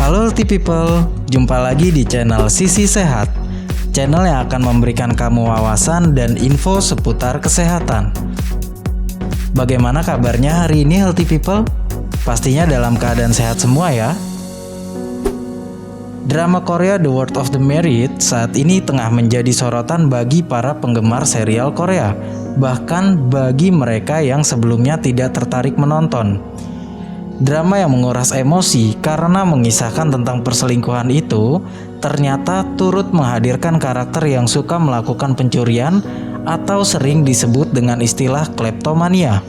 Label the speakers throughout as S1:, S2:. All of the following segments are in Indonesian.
S1: Halo healthy people, jumpa lagi di channel Sisi Sehat. Channel yang akan memberikan kamu wawasan dan info seputar kesehatan. Bagaimana kabarnya hari ini healthy people? Pastinya dalam keadaan sehat semua ya. Drama Korea The World of the Married saat ini tengah menjadi sorotan bagi para penggemar serial Korea, bahkan bagi mereka yang sebelumnya tidak tertarik menonton. Drama yang menguras emosi karena mengisahkan tentang perselingkuhan itu ternyata turut menghadirkan karakter yang suka melakukan pencurian atau sering disebut dengan istilah kleptomania.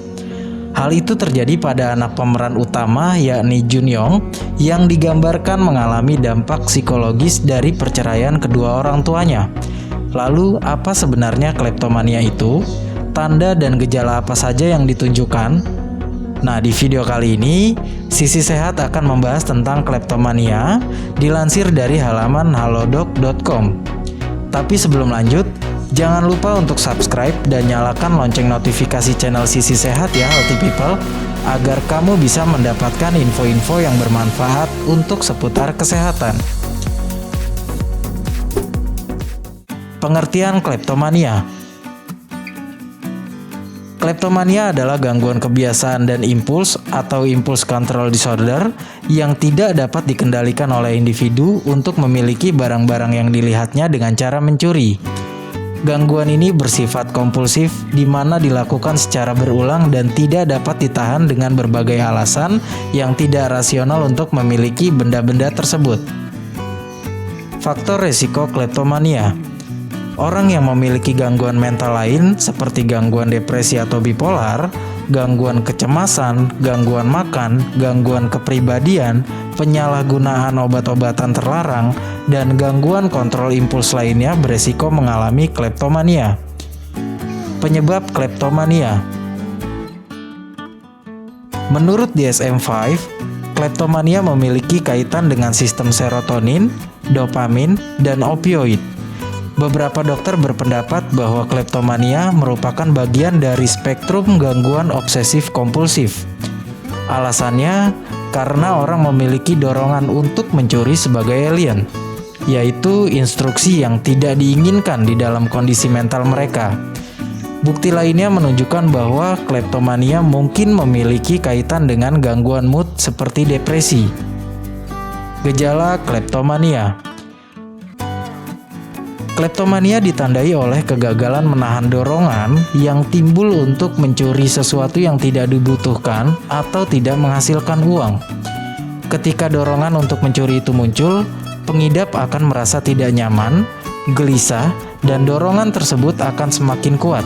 S1: Hal itu terjadi pada anak pemeran utama yakni Junyoung yang digambarkan mengalami dampak psikologis dari perceraian kedua orang tuanya. Lalu apa sebenarnya kleptomania itu? Tanda dan gejala apa saja yang ditunjukkan? Nah, di video kali ini, Sisi Sehat akan membahas tentang kleptomania dilansir dari halaman halodoc.com. Tapi sebelum lanjut, jangan lupa untuk subscribe dan nyalakan lonceng notifikasi channel Sisi Sehat ya healthy people, agar kamu bisa mendapatkan info-info yang bermanfaat untuk seputar kesehatan. Pengertian kleptomania. Kleptomania adalah gangguan kebiasaan dan impuls atau impulse control disorder yang tidak dapat dikendalikan oleh individu untuk memiliki barang-barang yang dilihatnya dengan cara mencuri. Gangguan ini bersifat kompulsif di mana dilakukan secara berulang dan tidak dapat ditahan dengan berbagai alasan yang tidak rasional untuk memiliki benda-benda tersebut. Faktor resiko kleptomania. Orang yang memiliki gangguan mental lain seperti gangguan depresi atau bipolar, gangguan kecemasan, gangguan makan, gangguan kepribadian, penyalahgunaan obat-obatan terlarang, dan gangguan kontrol impuls lainnya beresiko mengalami kleptomania. Penyebab kleptomania. Menurut DSM-5, kleptomania memiliki kaitan dengan sistem serotonin, dopamin, dan opioid. Beberapa dokter berpendapat bahwa kleptomania merupakan bagian dari spektrum gangguan obsesif kompulsif. Alasannya karena orang memiliki dorongan untuk mencuri sebagai alien, yaitu instruksi yang tidak diinginkan di dalam kondisi mental mereka. Bukti lainnya menunjukkan bahwa kleptomania mungkin memiliki kaitan dengan gangguan mood seperti depresi. Gejala kleptomania. Kleptomania ditandai oleh kegagalan menahan dorongan yang timbul untuk mencuri sesuatu yang tidak dibutuhkan atau tidak menghasilkan uang. Ketika dorongan untuk mencuri itu muncul, pengidap akan merasa tidak nyaman, gelisah, dan dorongan tersebut akan semakin kuat.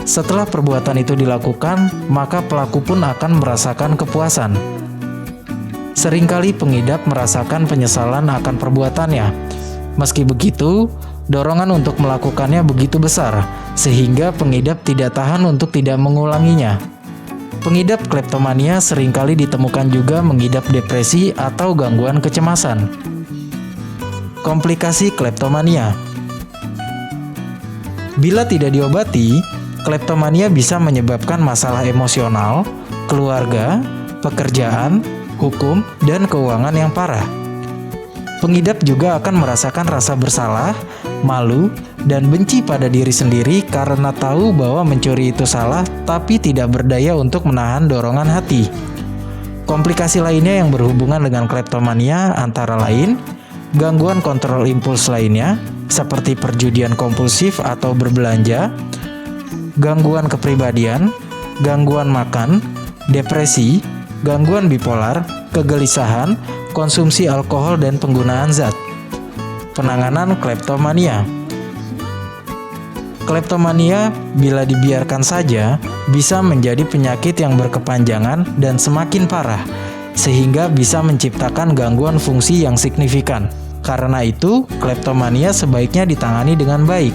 S1: Setelah perbuatan itu dilakukan, maka pelaku pun akan merasakan kepuasan. Seringkali pengidap merasakan penyesalan akan perbuatannya. Meski begitu, dorongan untuk melakukannya begitu besar, sehingga pengidap tidak tahan untuk tidak mengulanginya. Pengidap kleptomania seringkali ditemukan juga mengidap depresi atau gangguan kecemasan. Komplikasi kleptomania. Bila tidak diobati, kleptomania bisa menyebabkan masalah emosional, keluarga, pekerjaan, hukum, dan keuangan yang parah. Pengidap juga akan merasakan rasa bersalah, malu, dan benci pada diri sendiri karena tahu bahwa mencuri itu salah tapi tidak berdaya untuk menahan dorongan hati. Komplikasi lainnya yang berhubungan dengan kleptomania antara lain gangguan kontrol impuls lainnya seperti perjudian kompulsif atau berbelanja, gangguan kepribadian, gangguan makan, depresi, gangguan bipolar, kegelisahan, konsumsi alkohol, dan penggunaan zat. Penanganan kleptomania. Kleptomania bila dibiarkan saja bisa menjadi penyakit yang berkepanjangan dan semakin parah, sehingga bisa menciptakan gangguan fungsi yang signifikan. Karena itu, kleptomania sebaiknya ditangani dengan baik.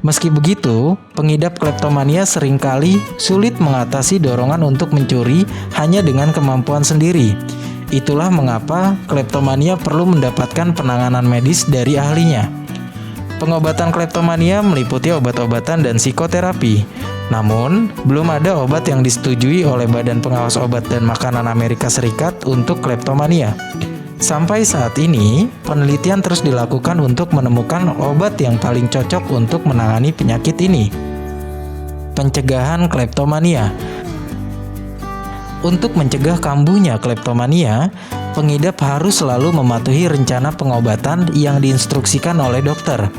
S1: Meski begitu, pengidap kleptomania seringkali sulit mengatasi dorongan untuk mencuri hanya dengan kemampuan sendiri. Itulah mengapa kleptomania perlu mendapatkan penanganan medis dari ahlinya. Pengobatan kleptomania meliputi obat-obatan dan psikoterapi. Namun, belum ada obat yang disetujui oleh Badan Pengawas Obat dan Makanan Amerika Serikat untuk kleptomania. Sampai saat ini, penelitian terus dilakukan untuk menemukan obat yang paling cocok untuk menangani penyakit ini. Pencegahan kleptomania. Untuk mencegah kambuhnya kleptomania, pengidap harus selalu mematuhi rencana pengobatan yang diinstruksikan oleh dokter,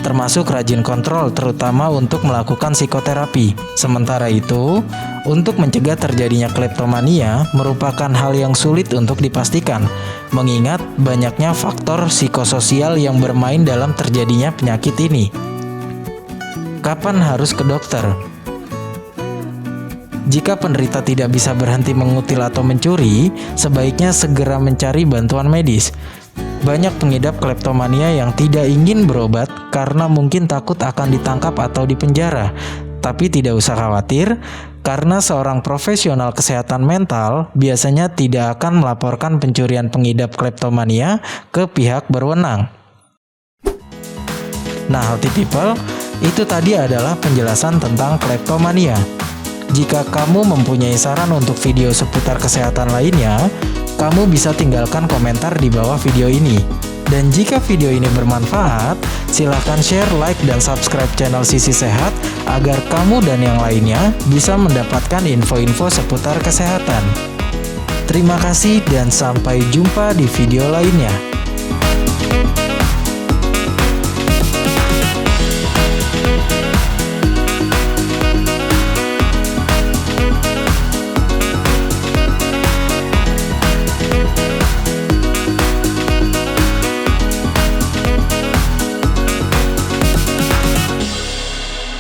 S1: termasuk rajin kontrol terutama untuk melakukan psikoterapi. Sementara itu, untuk mencegah terjadinya kleptomania merupakan hal yang sulit untuk dipastikan, mengingat banyaknya faktor psikososial yang bermain dalam terjadinya penyakit ini. Kapan harus ke dokter? Jika penderita tidak bisa berhenti mengutil atau mencuri, sebaiknya segera mencari bantuan medis. Banyak pengidap kleptomania yang tidak ingin berobat karena mungkin takut akan ditangkap atau dipenjara. Tapi tidak usah khawatir, karena seorang profesional kesehatan mental biasanya tidak akan melaporkan pencurian pengidap kleptomania ke pihak berwenang. Nah, healthy people, itu tadi adalah penjelasan tentang kleptomania. Jika kamu mempunyai saran untuk video seputar kesehatan lainnya, kamu bisa tinggalkan komentar di bawah video ini. Dan jika video ini bermanfaat, silahkan share, like, dan subscribe channel Sisi Sehat agar kamu dan yang lainnya bisa mendapatkan info-info seputar kesehatan. Terima kasih dan sampai jumpa di video lainnya.